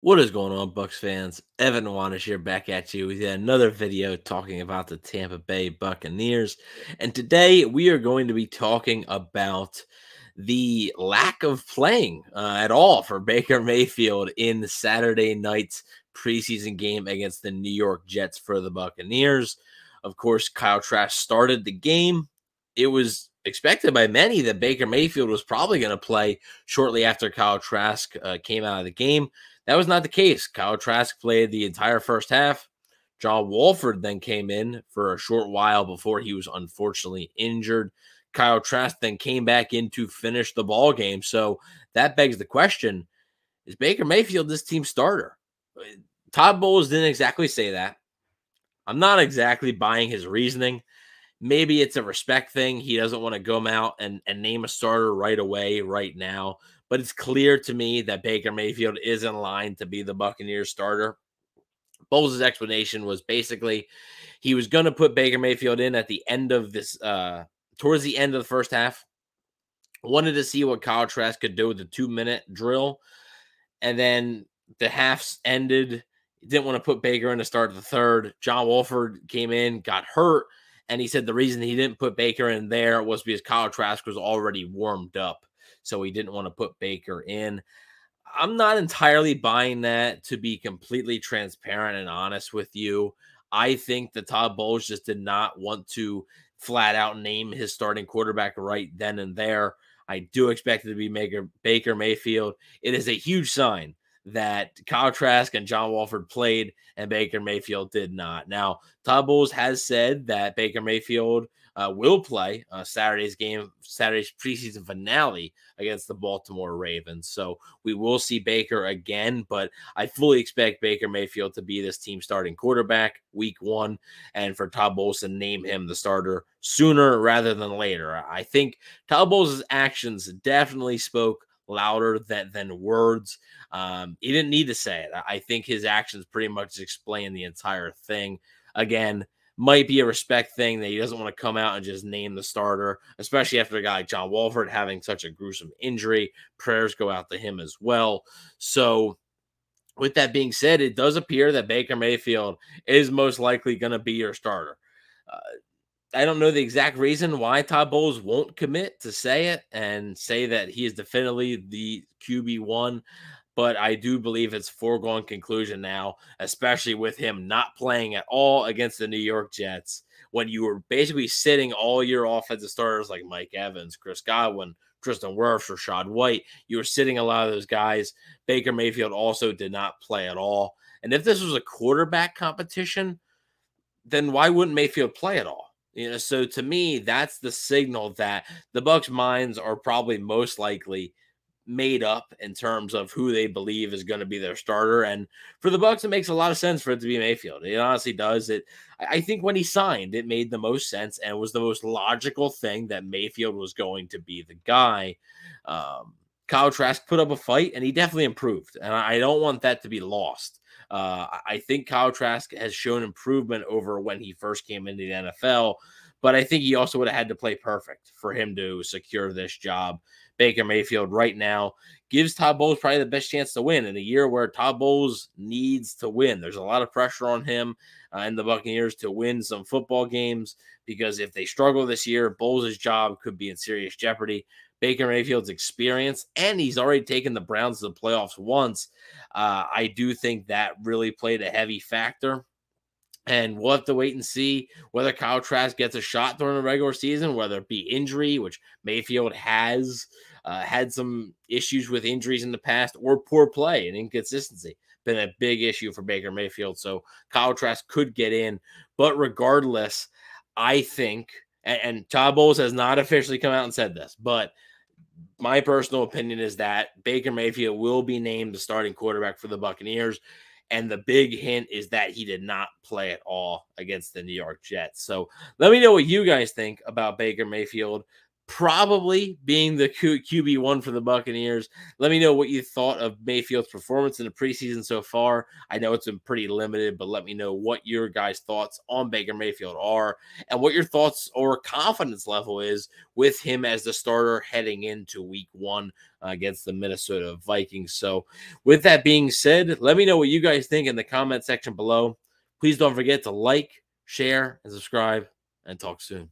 What is going on, Bucs fans? Evan Wanish here back at you with yet another video talking about the Tampa Bay Buccaneers. And today we are going to be talking about the lack of playing at all for Baker Mayfield in Saturday night's preseason game against the New York Jets for the Buccaneers. Of course, Kyle Trask started the game. It was expected by many that Baker Mayfield was probably going to play shortly after Kyle Trask came out of the game. That was not the case. Kyle Trask played the entire first half. John Wolford then came in for a short while before he was unfortunately injured. Kyle Trask then came back in to finish the ball game. So that begs the question, is Baker Mayfield this team's starter? Todd Bowles didn't exactly say that. I'm not exactly buying his reasoning. Maybe it's a respect thing. He doesn't want to go out and name a starter right away, right now. But it's clear to me that Baker Mayfield is in line to be the Buccaneers starter. Bowles' explanation was basically he was going to put Baker Mayfield in at the end of this, towards the end of the first half. Wanted to see what Kyle Trask could do with the 2-minute drill. And then the halves ended. Didn't want to put Baker in to start the third. John Wolford came in, got hurt. And he said the reason he didn't put Baker in there was because Kyle Trask was already warmed up. So he didn't want to put Baker in. I'm not entirely buying that, to be completely transparent and honest with you. I think that Todd Bowles just did not want to flat out name his starting quarterback right then and there. I do expect it to be Baker Mayfield. It is a huge sign that Kyle Trask and John Wolford played and Baker Mayfield did not. Now, Todd Bowles has said that Baker Mayfield will play Saturday's preseason finale against the Baltimore Ravens. So we will see Baker again, but I fully expect Baker Mayfield to be this team starting quarterback week 1 and for Todd Bowles to name him the starter sooner rather than later. I think Todd Bowles' actions definitely spoke louder than words. He didn't need to say it. I think his actions pretty much explain the entire thing. Again, might be a respect thing that he doesn't want to come out and just name the starter, especially after a guy like John Wolford having such a gruesome injury. Prayers go out to him as well. So with that being said, it does appear that Baker Mayfield is most likely going to be your starter. Uh, I don't know the exact reason why Todd Bowles won't commit to say it and say that he is definitely the QB1, but I do believe it's a foregone conclusion now, especially with him not playing at all against the New York Jets when you were basically sitting all your offensive starters like Mike Evans, Chris Godwin, Tristan Wirfs, Rashad White. You were sitting a lot of those guys. Baker Mayfield also did not play at all. And if this was a quarterback competition, then why wouldn't Mayfield play at all? So to me, that's the signal that the Bucs' minds are probably most likely made up in terms of who they believe is going to be their starter. And for the Bucs, it makes a lot of sense for it to be Mayfield. It honestly does. I think when he signed, it made the most sense and was the most logical thing that Mayfield was going to be the guy. Kyle Trask put up a fight, and he definitely improved. And I don't want that to be lost. I think Kyle Trask has shown improvement over when he first came into the NFL, but I think he also would have had to play perfect for him to secure this job. Baker Mayfield right now gives Todd Bowles probably the best chance to win in a year where Todd Bowles needs to win. There's a lot of pressure on him and the Buccaneers to win some football games, because if they struggle this year, Bowles' job could be in serious jeopardy. Baker Mayfield's experience, and he's already taken the Browns to the playoffs once. I do think that really played a heavy factor. And we'll have to wait and see whether Kyle Trask gets a shot during the regular season, whether it be injury, which Mayfield has had some issues with injuries in the past, or poor play and inconsistency. Been a big issue for Baker Mayfield. So Kyle Trask could get in. But regardless, I think, and Todd Bowles has not officially come out and said this, but my personal opinion is that Baker Mayfield will be named the starting quarterback for the Buccaneers. And the big hint is that he did not play at all against the New York Jets. So let me know what you guys think about Baker Mayfield probably being the QB1 for the Buccaneers. Let me know what you thought of Mayfield's performance in the preseason so far. I know it's been pretty limited, but let me know what your guys' thoughts on Baker Mayfield are and what your thoughts or confidence level is with him as the starter heading into week 1 against the Minnesota Vikings. So with that being said, let me know what you guys think in the comment section below. Please don't forget to like, share, and subscribe, and talk soon.